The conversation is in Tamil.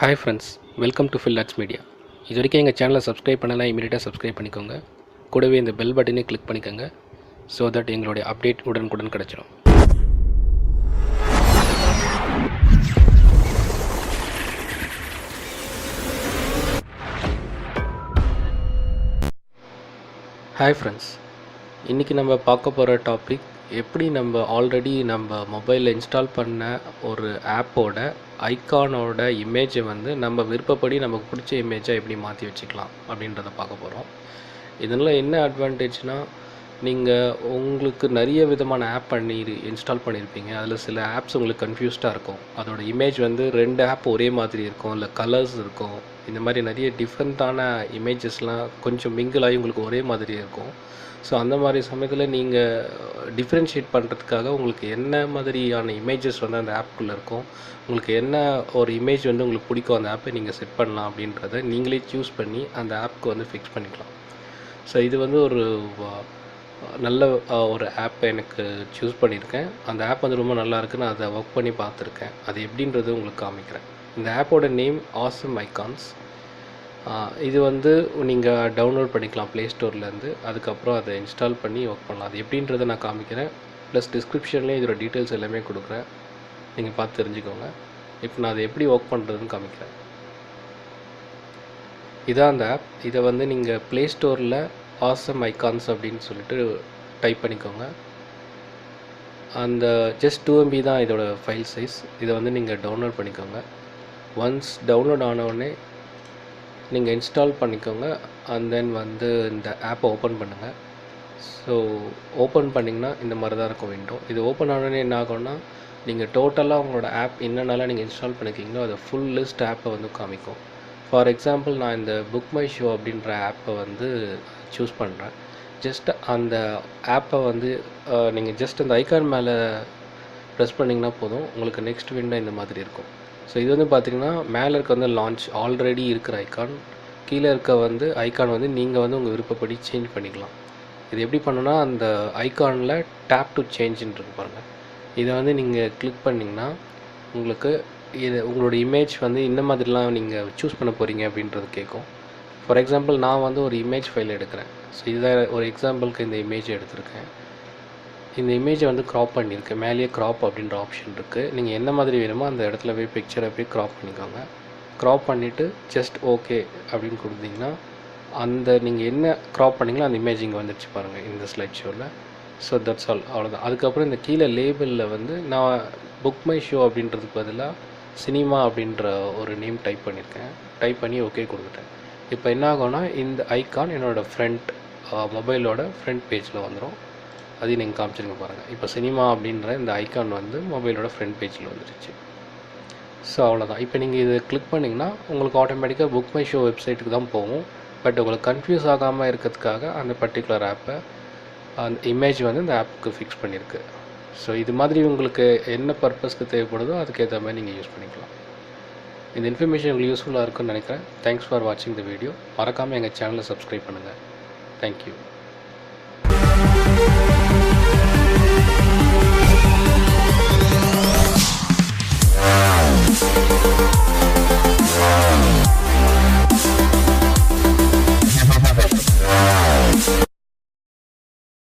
Hi friends, welcome to Phil Arts Media. இது வரைக்கும் எங்கள் சேனலை சப்ஸ்கிரைப் பண்ணலாம், இமீடியட்டாக சப்ஸ்கிரைப் பண்ணிக்கோங்க. கூடவே இந்த பெல் பட்டனே கிளிக் பண்ணிக்கோங்க. ஸோ தட் எங்களுடைய அப்டேட் உடனுக்குடன் கிடச்சிடும். ஹாய் ஃப்ரெண்ட்ஸ், இன்றைக்கி நம்ம பார்க்க போகிற டாபிக் எப்படி நம்ம ஆல்ரெடி நம்ம மொபைலில் இன்ஸ்டால் பண்ண ஒரு ஆப்போட ஐகானோட இமேஜை வந்து நம்ம விருப்பப்படி நமக்கு பிடிச்ச இமேஜை எப்படி மாற்றி வச்சுக்கலாம் அப்படின்றத பார்க்க போகிறோம். இதனால் என்ன அட்வான்டேஜ்னால், நீங்கள் உங்களுக்கு நிறைய விதமான ஆப் இன்ஸ்டால் பண்ணியிருப்பீங்க. அதில் சில ஆப்ஸ் உங்களுக்கு கன்ஃபியூஸ்டாக இருக்கும். அதோட இமேஜ் வந்து 2 ஆப் ஒரே மாதிரி இருக்கும், இல்லை கலர்ஸ் இருக்கும். இந்த மாதிரி நிறைய டிஃப்ரெண்ட்டான இமேஜஸ்லாம் கொஞ்சம் மிங்கிள் ஆகி உங்களுக்கு ஒரே மாதிரி இருக்கும். ஸோ அந்த மாதிரி சமயத்தில் நீங்கள் டிஃப்ரென்ஷியேட் பண்ணுறதுக்காக உங்களுக்கு என்ன மாதிரியான இமேஜஸ் வந்து அந்த ஆப்புக்குள்ளே இருக்கும், உங்களுக்கு என்ன ஒரு இமேஜ் வந்து உங்களுக்கு பிடிக்கும், அந்த ஆப்பை நீங்கள் செட் பண்ணலாம் அப்படின்றத நீங்களே சூஸ் பண்ணி அந்த ஆப்புக்கு வந்து ஃபிக்ஸ் பண்ணிக்கலாம். ஸோ இது வந்து ஒரு நல்ல ஒரு ஆப்பை எனக்கு சூஸ் பண்ணியிருக்கேன். அந்த ஆப் வந்து ரொம்ப நல்லா இருக்குது. நான் அதை ஒர்க் பண்ணி பார்த்துருக்கேன். அது எப்படின்றது உங்களுக்கு காமிக்கிறேன். இந்த ஆப்போட நேம் ஆசம் ஐகான்ஸ். இது வந்து நீங்கள் டவுன்லோட் பண்ணிக்கலாம் ப்ளே ஸ்டோர்லேருந்து. அதுக்கப்புறம் அதை இன்ஸ்டால் பண்ணி ஒர்க் பண்ணலாம். அது எப்படின்றத நான் காமிக்கிறேன். ப்ளஸ் டிஸ்கிரிப்ஷன்லேயும் இதோட டீட்டெயில்ஸ் எல்லாமே கொடுக்குறேன், நீங்கள் பார்த்து தெரிஞ்சுக்கோங்க. இப்போ நான் அதை எப்படி ஒர்க் பண்ணுறதுன்னு காமிக்கிறேன். இதான் அந்த ஆப். இதை வந்து நீங்கள் ப்ளே ஸ்டோரில் ஆசம் ஐகான்ஸ் அப்படின்னு சொல்லிட்டு டைப் பண்ணிக்கோங்க. அந்த ஜஸ்ட் 2 MB தான் இதோட ஃபைல் சைஸ். இதை வந்து நீங்கள் டவுன்லோட் பண்ணிக்கோங்க. ஒன்ஸ் டவுன்லோட் ஆனவுடனே நீங்கள் இன்ஸ்டால் பண்ணிக்கோங்க. அண்ட் தென் வந்து இந்த ஆப்பை ஓப்பன் பண்ணுங்கள். ஸோ ஓப்பன் பண்ணிங்கன்னா இந்த மாதிரி தான் இருக்கும் விண்டோ. இது ஓப்பன் ஆனோடனே என்ன ஆகும்னா, நீங்கள் டோட்டலாக உங்களோட ஆப் என்னென்னலாம் நீங்கள் இன்ஸ்டால் பண்ணிக்கிங்களோ அதை ஃபுல் லிஸ்ட் ஆப்பை வந்து காமிக்கும். ஃபார் எக்ஸாம்பிள், நான் இந்த புக் மை ஷோ அப்படின்ற ஆப்பை வந்து சூஸ் பண்ணுறேன். ஜஸ்ட் அந்த ஆப்பை வந்து நீங்கள் ஜஸ்ட் அந்த ஐகான் மேலே ப்ரெஸ் பண்ணிங்கன்னா போதும், உங்களுக்கு நெக்ஸ்ட் விண்டோ இந்த மாதிரி இருக்கும். ஸோ இது வந்து பார்த்திங்கன்னா, மேலே இருக்க வந்து லான்ச் ஆல்ரெடி இருக்கிற ஐகான், கீழே இருக்க வந்து ஐகான் வந்து நீங்கள் வந்து உங்கள் விருப்பப்படி சேஞ்ச் பண்ணிக்கலாம். இது எப்படி பண்ணணுன்னா, அந்த ஐகானில் டேப் டு சேஞ்சுன்னு இருக்கு பாருங்கள். இதை வந்து நீங்கள் கிளிக் பண்ணிங்கன்னா உங்களுக்கு இது உங்களோட இமேஜ் வந்து இந்த மாதிரிலாம் நீங்கள் சூஸ் பண்ண போகிறீங்க அப்படின்றது கேட்கும். ஃபார் எக்ஸாம்பிள், நான் வந்து ஒரு இமேஜ் ஃபைல் எடுக்கிறேன். ஸோ இதில் ஒரு எக்ஸாம்பிளுக்கு இந்த இமேஜ் எடுத்திருக்கேன். இந்த இமேஜை வந்து க்ராப் பண்ணியிருக்கேன். மேலேயே க்ராப் அப்படின்ற ஆப்ஷன் இருக்குது. நீங்கள் என்ன மாதிரி வேணுமோ அந்த இடத்துல போய் பிக்சரை போய் க்ராப் பண்ணிக்கோங்க. க்ராப் பண்ணிவிட்டு ஜஸ்ட் ஓகே அப்படின்னு கொடுத்தீங்கன்னா, அந்த நீங்கள் என்ன க்ராப் பண்ணிங்களோ அந்த இமேஜ் இங்கே வந்துடுச்சு பாருங்கள் இந்த ஸ்லைட் ஷோவில். ஸோ தட்ஸ் ஆல், அவ்வளோதான். அதுக்கப்புறம் இந்த கீழே லேபிளில் வந்து நான் புக் மை ஷோ அப்படின்றதுக்கு பதிலாக சினிமா அப்படின்ற ஒரு நேம் டைப் பண்ணியிருக்கேன். டைப் பண்ணி ஓகே கொடுத்துட்டேன். இப்போ என்ன ஆகும்னா, இந்த ஐகான் என்னோடய ஃப்ரண்ட் மொபைலோட ஃப்ரண்ட் பேஜில் வந்துடும். அதையும் நீங்கள் காமிச்சிருங்க பாருங்கள். இப்போ சினிமா அப்படின்ற இந்த ஐகான் வந்து மொபைலோட ஃப்ரண்ட் பேஜில் வந்துடுச்சு. ஸோ அவ்வளோதான். இப்போ நீங்கள் இதை கிளிக் பண்ணிங்கன்னா உங்களுக்கு ஆட்டோமேட்டிக்காக புக் மை ஷோ வெப்சைட்டுக்கு தான் போகும். பட் உங்களுக்கு கன்ஃபியூஸ் ஆகாமல் இருக்கிறதுக்காக அந்த பர்டிகுலர் ஆப்பை அந்த இமேஜ் வந்து இந்த ஆப்புக்கு ஃபிக்ஸ் பண்ணியிருக்கு. ஸோ இது மாதிரி உங்களுக்கு என்ன பர்பஸ்க்கு தேவைப்படுதோ அதுக்கேற்ற மாதிரி நீங்கள் யூஸ் பண்ணிக்கலாம். இந்த இன்ஃபர்மேஷன் உங்களுக்கு யூஸ்ஃபுல்லாக இருக்குன்னு நினைக்கிறேன். தேங்க்ஸ் ஃபார் வாட்சிங் த வீடியோ. மறக்காமல் எங்கள் சேனலை சப்ஸ்கிரைப் பண்ணுங்கள். தேங்க்யூ.